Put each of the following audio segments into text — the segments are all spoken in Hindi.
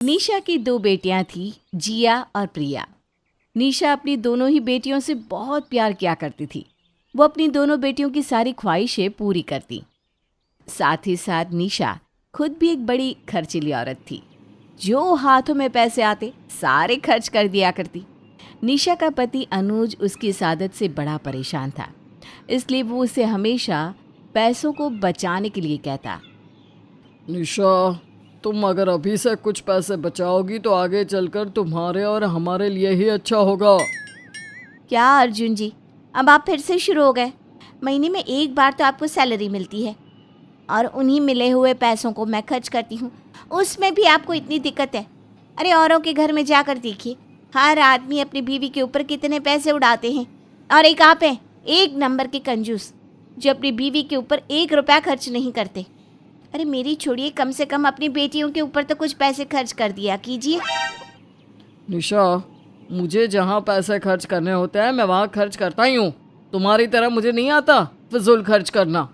निशा की दो बेटियां थी, जिया और प्रिया। निशा अपनी दोनों ही बेटियों से बहुत प्यार किया करती थी। वो अपनी दोनों बेटियों की सारी ख्वाहिशें पूरी करती। साथ ही साथ निशा खुद भी एक बड़ी खर्चीली औरत थी। जो हाथों में पैसे आते सारे खर्च कर दिया करती। निशा का पति अनुज उसकी इस आदत से बड़ा परेशान था, इसलिए वो उसे हमेशा पैसों को बचाने के लिए कहता। निशा, तुम अगर अभी से कुछ पैसे बचाओगी तो आगे चलकर तुम्हारे और हमारे लिए ही अच्छा होगा। क्या अर्जुन जी, अब आप फिर से शुरू हो गए। महीने में एक बार तो आपको सैलरी मिलती है और उन्हीं मिले हुए पैसों को मैं खर्च करती हूँ, उसमें भी आपको इतनी दिक्कत है। अरे औरों के घर में जाकर देखिए, हर आदमी अपनी बीवी के ऊपर कितने पैसे उड़ाते हैं, और एक आप हैं, एक नंबर के कंजूस, जो अपनी बीवी के ऊपर 1 रुपया खर्च नहीं करते। अरे मेरी छोड़िए, कम से कम अपनी बेटियों के ऊपर तो कुछ पैसे खर्च कर दिया कीजिए। निशा, मुझे जहाँ पैसे खर्च करने होते हैं मैं वहाँ खर्च करता ही हूँ। तुम्हारी तरह मुझे नहीं आता फिजूल खर्च करना।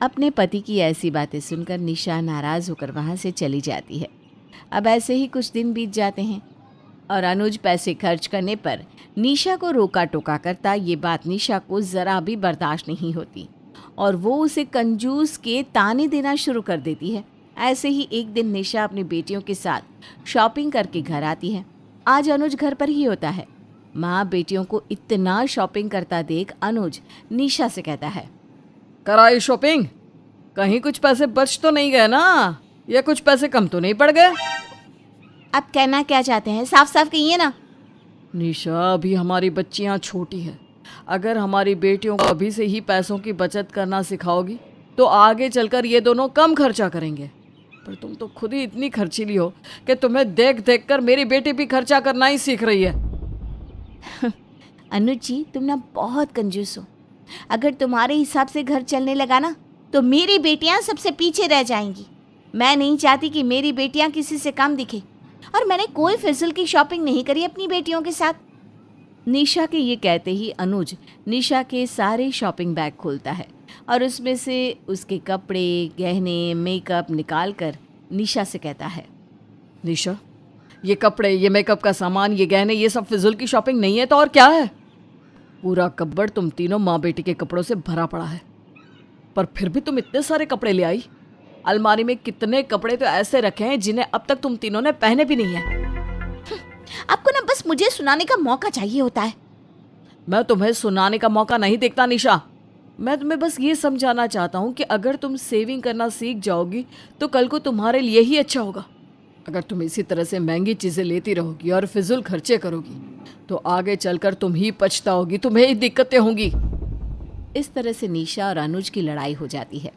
अपने पति की ऐसी बातें सुनकर निशा नाराज होकर वहाँ से चली जाती है। अब ऐसे ही कुछ दिन बीत जाते हैं और अनुज पैसे खर्च करने पर निशा को रोका टोका करता। ये बात निशा को ज़रा भी बर्दाश्त नहीं होती और वो उसे कंजूस के ताने देना शुरू कर देती है। ऐसे ही एक दिन निशा अपनी बेटियों के साथ शॉपिंग करके घर आती है। आज अनुज घर पर ही होता है। माँ बेटियों को इतना शॉपिंग करता देख अनुज निशा से कहता है, कराई शॉपिंग? कहीं कुछ पैसे बच तो नहीं गए ना, या कुछ पैसे कम तो नहीं पड़ गए? आप कहना क्या चाहते हैं, साफ साफ कहिए ना। निशा, अभी हमारी बच्चियाँ छोटी हैं। अगर हमारी बेटियों को अभी से ही पैसों की बचत करना सिखाओगी तो आगे चलकर ये दोनों कम खर्चा करेंगे। पर तुम तो खुद ही इतनी खर्चीली हो कि तुम्हें देख देख कर मेरी बेटी भी खर्चा करना ही सीख रही है। अनुज जी, तुम ना बहुत कंजूस हो। अगर तुम्हारे हिसाब से घर चलने लगा ना तो मेरी बेटियां सबसे पीछे रह जाएंगी। मैं नहीं चाहती कि मेरी बेटियां किसी से कम दिखे, और मैंने कोई फिजूल की शॉपिंग नहीं करी अपनी बेटियों के साथ। निशा के ये कहते ही अनुज निशा के सारे शॉपिंग बैग खोलता है और उसमें से उसके कपड़े, गहने, मेकअप निकाल कर निशा से कहता है, निशा, ये कपड़े, ये मेकअप का सामान, ये गहने, ये सब फिजूल की शॉपिंग नहीं है तो और क्या है? पूरा कब्बड़ तुम तीनों माँ बेटी के कपड़ों से भरा पड़ा है। पर फिर भी तुम इतने सारे कपड़े ले आई। अलमारी में कितने कपड़े तो ऐसे रखे हैं जिन्हें अब तक तुम तीनों ने पहने भी नहीं है। आपको ना बस मुझे सुनाने का मौका चाहिए होता है। मैं तुम्हें सुनाने का मौका नहीं देखता निशा। मैं तुम्हें बस ये समझाना चाहता हूँ कि अगर तुम सेविंग करना सीख जाओगी तो कल को तुम्हारे लिए ही अच्छा होगा। अगर तुम इसी तरह से महंगी चीज़ें लेती रहोगी और फिजूल खर्चे करोगी तो आगे चलकर तुम ही पछताओगी, तुम्हें ही दिक्कतें होंगी। इस तरह से निशा और अनुज की लड़ाई हो जाती है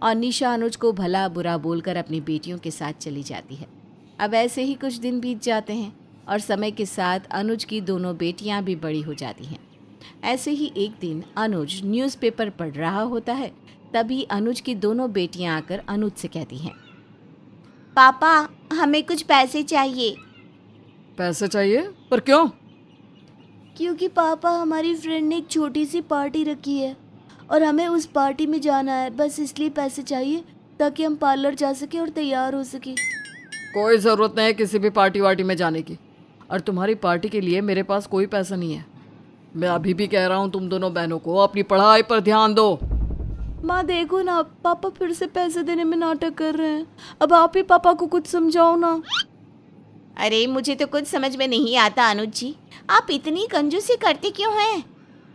और निशा अनुज को भला बुरा बोलकर अपनी बेटियों के साथ चली जाती है। अब ऐसे ही कुछ दिन बीत जाते हैं और समय के साथ अनुज की दोनों बेटियां भी बड़ी हो जाती हैं। ऐसे ही एक दिन अनुज न्यूज़पेपर पढ़ रहा होता है। तभी अनुज की दोनों बेटियां आकर अनुज से कहती हैं, पापा, हमें कुछ पैसे चाहिए। पैसे चाहिए? पर क्यों? क्योंकि पापा, हमारी फ्रेंड ने एक छोटी सी पार्टी रखी है और हमें उस पार्टी में जाना है। बस इसलिए पैसे चाहिए ताकि हम पार्लर जा सके और तैयार हो सके। कोई ज़रूरत नहीं है किसी भी पार्टी वार्टी में जाने की, और तुम्हारी पार्टी के लिए मेरे पास कोई पैसा नहीं है। मैं अभी भी कह रहा हूँ तुम दोनों बहनों को अपनी पढ़ाई पर ध्यान दो। माँ देखो ना, पापा फिर से पैसे देने में नाटक कर रहे हैं। अब आप ही पापा को कुछ समझाओ ना। अरे मुझे तो कुछ समझ में नहीं आता अनुज जी, आप इतनी कंजूसी करते क्यों हैं?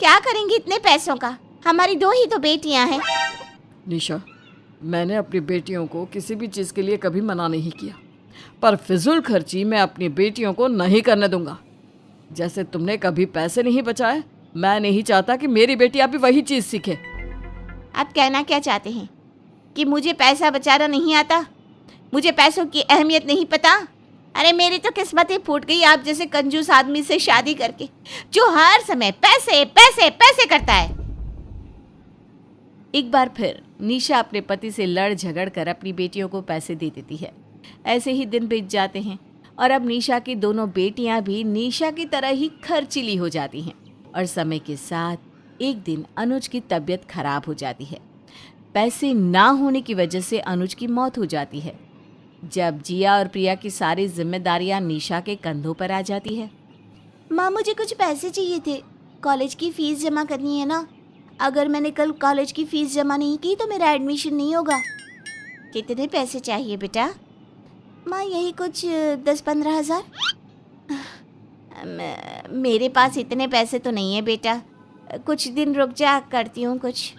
क्या करेंगे इतने पैसों का? हमारी 2 ही तो बेटियां हैं। निशा, मैंने अपनी बेटियों को किसी भी चीज़ के लिए कभी मना नहीं किया, पर फिजूल खर्ची मैं अपनी बेटियों को नहीं करने दूंगा। जैसे तुमने कभी पैसे नहीं बचाए, मैं नहीं चाहता कि मेरी बेटी अभी वही चीज़ सीखे। आप कहना क्या चाहते हैं कि मुझे पैसा बचाना नहीं आता, मुझे पैसों की अहमियत नहीं पता? अरे मेरी तो किस्मत ही फूट गई आप जैसे कंजूस आदमी से शादी करके, जो हर समय पैसे पैसे पैसे करता है। एक बार फिर निशा अपने पति से लड़ झगड़ कर अपनी बेटियों को पैसे दे देती है। ऐसे ही दिन बीत जाते हैं और अब निशा की दोनों बेटियां भी निशा की तरह ही खर्चीली हो जाती हैं। और समय के साथ एक दिन अनुज की तबीयत खराब हो जाती है। पैसे ना होने की वजह से अनुज की मौत हो जाती है। जब जिया और प्रिया की सारी जिम्मेदारियां निशा के कंधों पर आ जाती है। माँ, मुझे कुछ पैसे चाहिए थे, कॉलेज की फीस जमा करनी है ना। अगर मैंने कल कॉलेज की फीस जमा नहीं की तो मेरा एडमिशन नहीं होगा। कितने पैसे चाहिए बेटा? माँ, यही कुछ 10-15 हज़ार। मेरे पास इतने पैसे तो नहीं है बेटा, कुछ दिन रुक जा, करती हूँ कुछ।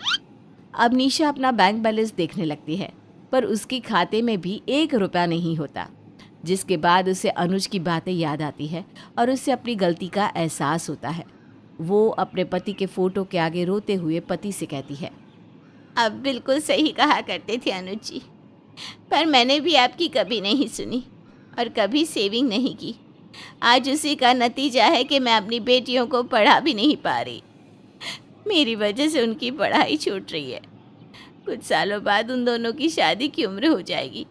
अब निशा अपना बैंक बैलेंस देखने लगती है, पर उसकी खाते में भी 1 रुपया नहीं होता, जिसके बाद उसे अनुज की बातें याद आती है और उसे अपनी गलती का एहसास होता है। वो अपने पति के फोटो के आगे रोते हुए पति से कहती है, अब बिल्कुल सही कहा करते थे अनुज जी, पर मैंने भी आपकी कभी नहीं सुनी और कभी सेविंग नहीं की। आज उसी का नतीजा है कि मैं अपनी बेटियों को पढ़ा भी नहीं पा रही। मेरी वजह से उनकी पढ़ाई छूट रही है। कुछ सालों बाद उन दोनों की शादी की उम्र हो जाएगी।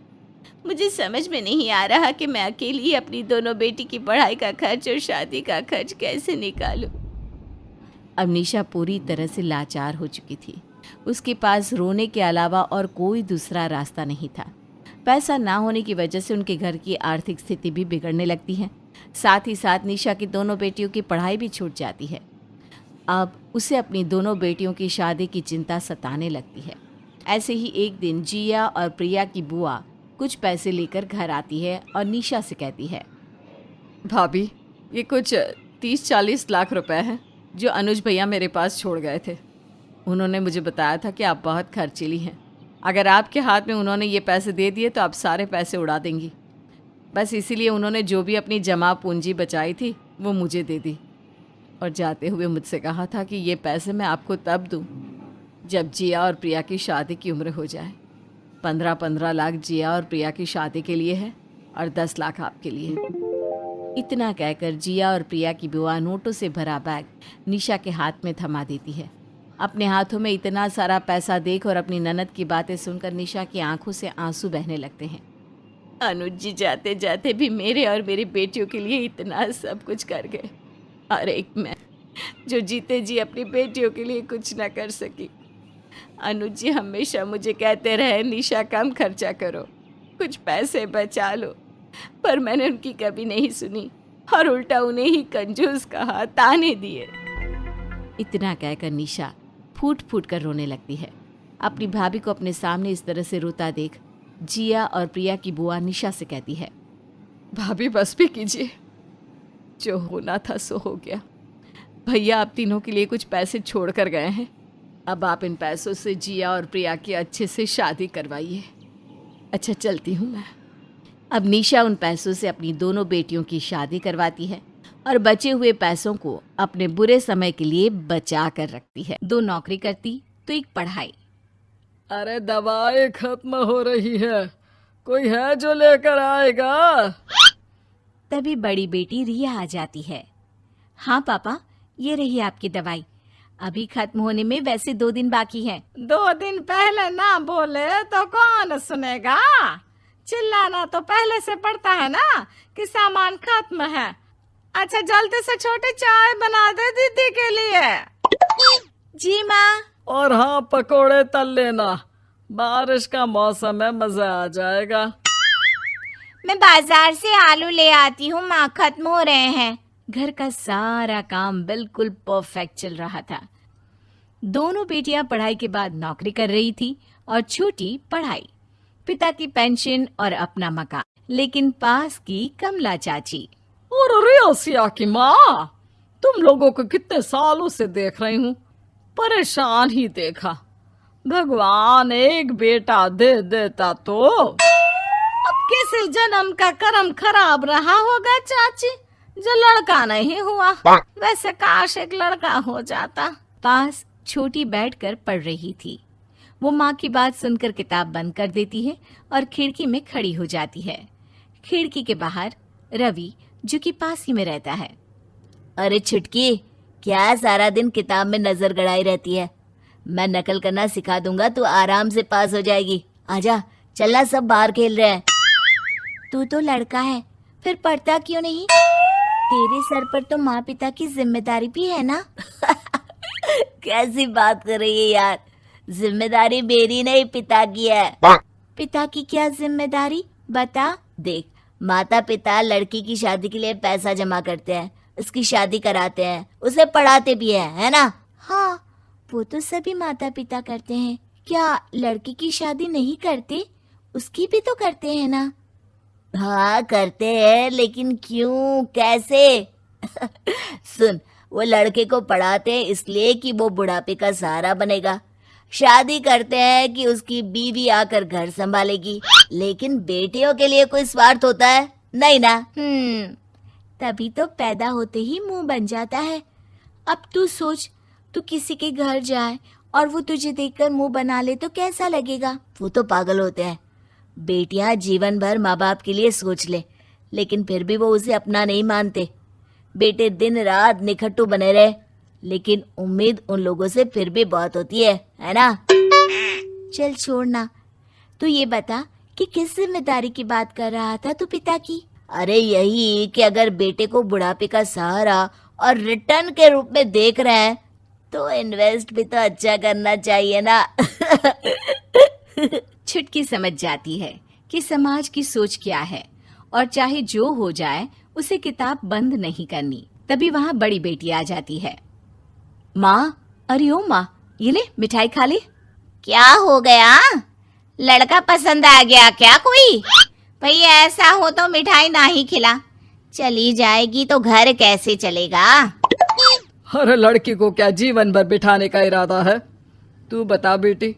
मुझे समझ में नहीं आ रहा कि मैं अकेली अपनी दोनों बेटी की पढ़ाई का खर्च और शादी का खर्च कैसे निकालूं। अब निशा पूरी तरह से लाचार हो चुकी थी। उसके पास रोने के अलावा और कोई दूसरा रास्ता नहीं था। पैसा ना होने की वजह से उनके घर की आर्थिक स्थिति भी बिगड़ने लगती है। साथ ही साथ निशा की दोनों बेटियों की पढ़ाई भी छूट जाती है। अब उसे अपनी दोनों बेटियों की शादी की चिंता सताने लगती है। ऐसे ही एक दिन जिया और प्रिया की बुआ कुछ पैसे लेकर घर आती है और निशा से कहती है, भाभी, ये कुछ 30-40 लाख रुपए हैं जो अनुज भैया मेरे पास छोड़ गए थे। उन्होंने मुझे बताया था कि आप बहुत खर्चीली हैं। अगर आपके हाथ में उन्होंने ये पैसे दे दिए तो आप सारे पैसे उड़ा देंगी। बस इसीलिए उन्होंने जो भी अपनी जमा पूंजी बचाई थी वो मुझे दे दी और जाते हुए मुझसे कहा था कि ये पैसे मैं आपको तब दूं जब जिया और प्रिया की शादी की उम्र हो जाए। 15-15 लाख जिया और प्रिया की शादी के लिए है और 10 लाख आपके लिए। इतना कहकर जिया और प्रिया की बुआ नोटों से भरा बैग निशा के हाथ में थमा देती है। अपने हाथों में इतना सारा पैसा देख और अपनी ननद की बातें सुनकर निशा की आंखों से आंसू बहने लगते हैं। अनुज जी जाते जाते भी मेरे और मेरी बेटियों के लिए इतना सब कुछ कर गए, और एक मैं जो जीते जी अपनी बेटियों के लिए कुछ ना कर सकी। अनुज जी हमेशा मुझे कहते रहे, निशा कम खर्चा करो, कुछ पैसे बचा लो, पर मैंने उनकी कभी नहीं सुनी और उल्टा उन्हें ही कंजूस कहा, ताने दिए। इतना कहकर निशा फूट फूट कर रोने लगती है। अपनी भाभी को अपने सामने इस तरह से रोता देख जिया और प्रिया की बुआ निशा से कहती है, भाभी बस भी कीजिए, जो होना था सो हो गया। भैया आप तीनों के लिए कुछ पैसे छोड़ कर गए हैं। अब आप इन पैसों से जिया और प्रिया की अच्छे से शादी करवाइए। अच्छा, चलती हूँ मैं। अब निशा उन पैसों से अपनी दोनों बेटियों की शादी करवाती है और बचे हुए पैसों को अपने बुरे समय के लिए बचा कर रखती है। 2 नौकरी करती तो 1 पढ़ाई। अरे दवाई खत्म हो रही है, कोई है जो लेकर आएगा? तभी बड़ी बेटी रिया आ जाती है। हाँ पापा, ये रही आपकी दवाई, अभी खत्म होने में वैसे 2 दिन बाकी हैं। 2 दिन पहले ना बोले तो कौन सुनेगा? चिल्लाना तो पहले से पड़ता है ना कि सामान खत्म है। अच्छा, जल्दी से छोटी चाय बना दे दीदी के लिए। जी माँ। और हाँ, पकोड़े तल लेना, बारिश का मौसम है, मजा आ जाएगा। मैं बाजार से आलू ले आती हूँ माँ, खत्म हो रहे हैं। घर का सारा काम बिल्कुल परफेक्ट चल रहा था। दोनों बेटियां पढ़ाई के बाद नौकरी कर रही थी और छोटी पढ़ाई, पिता की पेंशन और अपना मकान। लेकिन पास की कमला चाची, और रियासिया की माँ, तुम लोगों को कितने सालों से देख रही हूँ, परेशान ही देखा। भगवान एक बेटा दे देता तो। अब किसी जन्म का कर्म खराब रहा होगा चाची, जो लड़का नहीं हुआ। वैसे काश एक लड़का हो जाता। पास छोटी बैठकर पढ़ रही थी। वो माँ की बात सुनकर किताब बंद कर देती है और खिड़की में खड़ी हो जाती है। खिड़की के बाहर रवि, जो कि पास ही में रहता है। अरे छुटकी, क्या सारा दिन किताब में नजर गड़ाई रहती है? मैं नकल करना सिखा दूंगा, तू आराम से पास हो जाएगी। आजा, चलना, सब बाहर खेल रहे हैं। तू तो लड़का है, फिर पढ़ता क्यों नहीं? तेरे सर पर तो माँ पिता की जिम्मेदारी भी है ना। कैसी बात कर रही है यार, जिम्मेदारी मेरी नहीं पिता की है। पिता की क्या जिम्मेदारी, बता। देख, माता पिता लड़की की शादी के लिए पैसा जमा करते हैं, उसकी शादी कराते हैं, उसे पढ़ाते भी है ना? हाँ, वो तो सभी माता पिता करते हैं। क्या लड़की की शादी नहीं करते? उसकी भी तो करते हैं ना? हाँ करते हैं, लेकिन क्यों, कैसे? सुन, वो लड़के को पढ़ाते हैं इसलिए कि वो बुढ़ापे का सहारा बनेगा। शादी करते हैं कि उसकी बीवी आकर घर संभालेगी। लेकिन बेटियों के लिए कोई स्वार्थ होता है? नहीं ना। तभी तो पैदा होते ही मुंह बन जाता है। अब तू सोच, तू किसी के घर जाए और वो तुझे देखकर मुंह बना ले तो कैसा लगेगा? वो तो पागल होते हैं। बेटियां जीवन भर माँ बाप के लिए सोच ले, लेकिन फिर भी वो उसे अपना नहीं मानते। बेटे दिन रात निखट्टू बने रहे, लेकिन उम्मीद उन लोगों से फिर भी बहुत होती है ना? चल छोड़ना, तू ये बता कि किस जिम्मेदारी की बात कर रहा था तू पिता की? अरे यही कि अगर बेटे को बुढ़ापे का सहारा और रिटर्न के रूप में देख रहे हैं तो इन्वेस्ट भी तो अच्छा करना चाहिए ना। छुटकी समझ जाती है कि समाज की सोच क्या है और चाहे जो हो जाए उसे किताब बंद नहीं करनी। तभी वहाँ बड़ी बेटी आ जाती है। माँ, अरे ओ माँ, ये ले मिठाई खा ले। क्या हो गया? लड़का पसंद आ गया क्या कोई? भाई ऐसा हो तो मिठाई ना ही खिला, चली जाएगी तो घर कैसे चलेगा? अरे लड़की को क्या जीवन भर बिठाने का इरादा है? तू बता बेटी,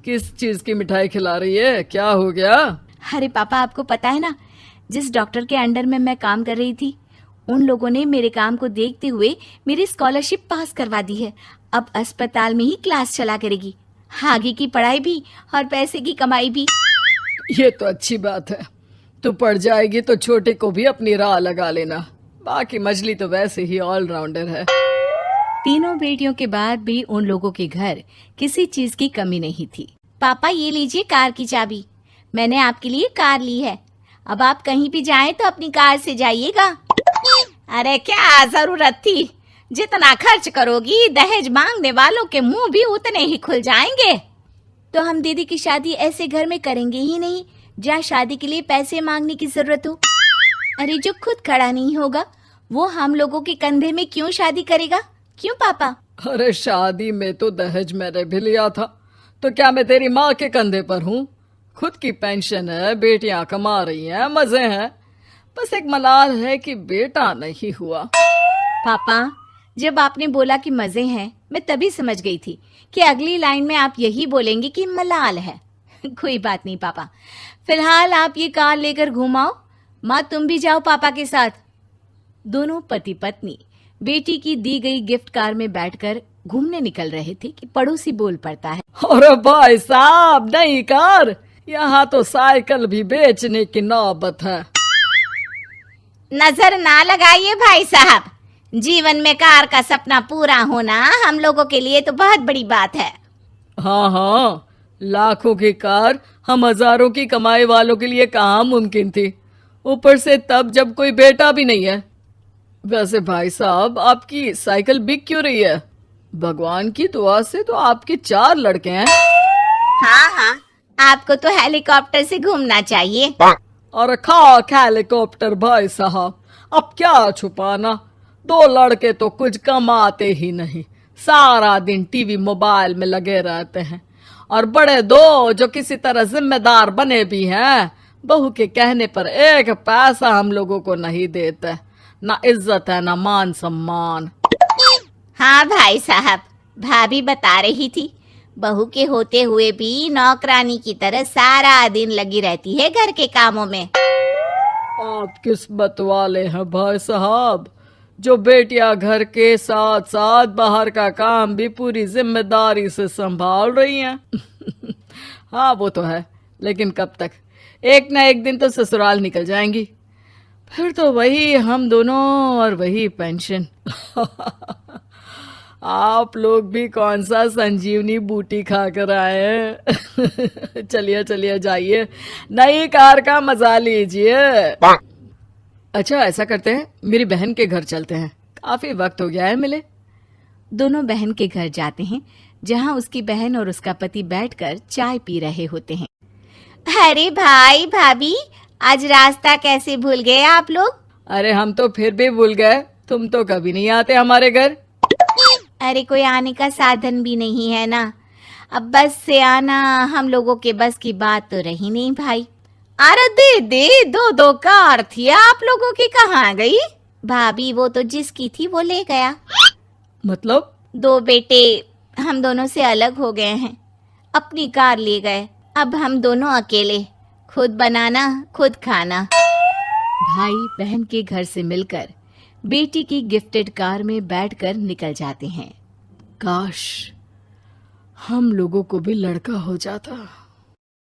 किस चीज की मिठाई खिला रही है? क्या हो गया? अरे पापा, आपको पता है ना, जिस डॉक्टर के अंडर में मैं काम कर रही थी, उन लोगों ने मेरे काम को देखते हुए मेरी स्कॉलरशिप पास करवा दी है। अब अस्पताल में ही क्लास चला करेगी, आगे की पढ़ाई भी और पैसे की कमाई भी। ये तो अच्छी बात है। तू पढ़ जाएगी तो छोटे को भी अपनी राह लगा लेना। बाकी मछली तो वैसे ही ऑलराउंडर है। तीनों बेटियों के बाद भी उन लोगों के घर किसी चीज की कमी नहीं थी। पापा ये लीजिए कार की चाबी, मैंने आपके लिए कार ली है। अब आप कहीं भी जाएं तो अपनी कार से जाइएगा। अरे क्या जरूरत थी, जितना खर्च करोगी दहेज मांगने वालों के मुंह भी उतने ही खुल जाएंगे। तो हम दीदी की शादी ऐसे घर में करेंगे ही नहीं जहाँ शादी के लिए पैसे मांगने की जरूरत हो। अरे जो खुद खड़ा नहीं होगा वो हम लोगों के कंधे में क्यों शादी करेगा? क्यों पापा? अरे शादी में तो दहेज मैंने भी लिया था, तो क्या मैं तेरी माँ के कंधे पर हूँ? खुद की पेंशन है, बेटियां कमा रही हैं, मजे हैं। बस एक मलाल है कि बेटा नहीं हुआ। पापा, जब आपने बोला कि मजे हैं, मैं तभी समझ गई थी कि अगली लाइन में आप यही बोलेंगे कि मलाल है। कोई बात नहीं पापा, फिलहाल आप ये कार लेकर घुमाओ। माँ तुम भी जाओ पापा के साथ। दोनों पति पत्नी बेटी की दी गई गिफ्ट कार में बैठकर घूमने निकल रहे थे कि पड़ोसी बोल पड़ता है। अरे भाई साहब, नई कार, यहाँ तो साइकिल भी बेचने की नौबत है। नजर ना लगाइए भाई साहब, जीवन में कार का सपना पूरा होना हम लोगों के लिए तो बहुत बड़ी बात है। हाँ हाँ, लाखों की कार हम हजारों की कमाई वालों के लिए कहाँ मुमकिन थी, ऊपर से तब जब कोई बेटा भी नहीं है। वैसे भाई साहब, आपकी साइकिल बिक क्यों रही है? भगवान की दुआ से तो आपके 4 लड़के हैं। हाँ हाँ, आपको तो हेलीकॉप्टर से घूमना चाहिए। और खाक हेलीकॉप्टर भाई साहब, अब क्या छुपाना, 2 लड़के तो कुछ कमाते ही नहीं, सारा दिन टीवी मोबाइल में लगे रहते हैं। और बड़े 2 जो किसी तरह जिम्मेदार बने भी हैं, बहू के कहने पर 1 पैसा हम लोगों को नहीं देते। ना इज्जत है ना मान सम्मान। हाँ भाई साहब, भाभी बता रही थी, बहू के होते हुए भी नौकरानी की तरह सारा दिन लगी रहती है घर के कामों में। आप किस्मत वाले हैं भाई साहब, जो बेटियां घर के साथ साथ बाहर का काम भी पूरी जिम्मेदारी से संभाल रही हैं। हाँ वो तो है, लेकिन कब तक? एक ना एक दिन तो ससुराल निकल जाएंगी, फिर तो वही हम दोनों और वही पेंशन। आप लोग भी कौन सा संजीवनी बूटी खा कर आए हैं? चलिए चलिए जाइए, नई कार का मजा लीजिए। अच्छा ऐसा करते हैं, मेरी बहन के घर चलते हैं, काफी वक्त हो गया है मिले। दोनों बहन के घर जाते हैं, जहां उसकी बहन और उसका पति बैठकर चाय पी रहे होते हैं। अरे भाई भाभी, आज रास्ता कैसे भूल गए आप लोग? अरे हम तो फिर भी भूल गए, तुम तो कभी नहीं आते हमारे घर। अरे कोई आने का साधन भी नहीं है ना। अब बस से आना हम लोगों के बस की बात तो रही नहीं भाई। अरे दीदी, दो दो कार थी आप लोगों की, कहाँ गई? भाभी वो तो जिसकी थी वो ले गया। मतलब? दो बेटे हम दोनों से अलग हो गए हैं, अपनी कार ले गए। अब हम दोनों अकेले, खुद बनाना खुद खाना। भाई बहन के घर से मिलकर बेटी की गिफ्टेड कार में बैठकर निकल जाते हैं। काश हम लोगों को भी लड़का हो जाता।